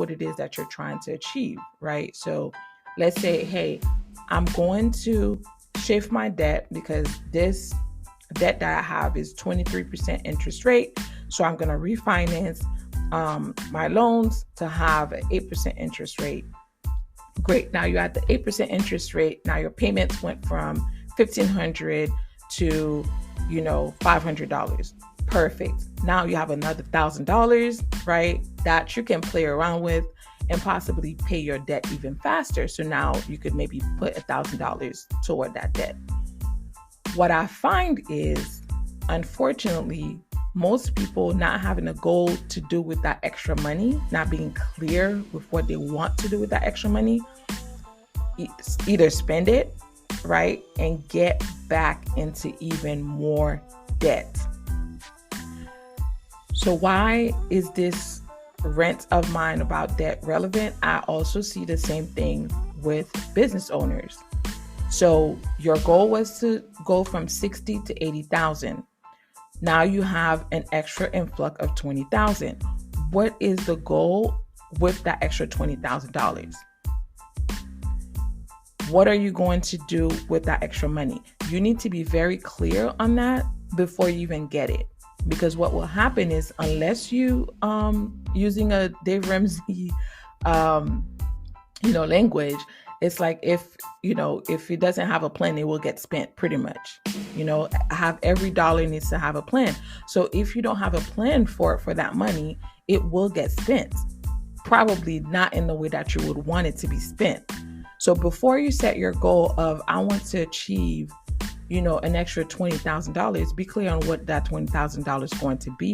what it is that you're trying to achieve, right? So let's say, hey, I'm going to shift my debt because this debt that I have is 23% interest rate. So I'm going to refinance my loans to have an 8% interest rate. Great. Now you're at the 8% interest rate. Now your payments went from $1,500 to, $500. Perfect. Now you have another $1,000, right? That you can play around with and possibly pay your debt even faster. So now you could maybe put $1,000 toward that debt. What I find is, unfortunately, most people not having a goal to do with that extra money, not being clear with what they want to do with that extra money, either spend it, right, and get back into even more debt. So why is this rant of mine about debt relevant? I also see the same thing with business owners. So your goal was to go from 60 to 80,000. Now you have an extra influx of 20,000. What is the goal with that extra $20,000? What are you going to do with that extra money? You need to be very clear on that before you even get it. Because what will happen is, unless you using a Dave Ramsey language, it's like if it doesn't have a plan, it will get spent pretty much. Have every dollar needs to have a plan. So if you don't have a plan for that money, it will get spent. Probably not in the way that you would want it to be spent. So before you set your goal of, I want to achieve, an extra $20,000, be clear on what that $20,000 is going to be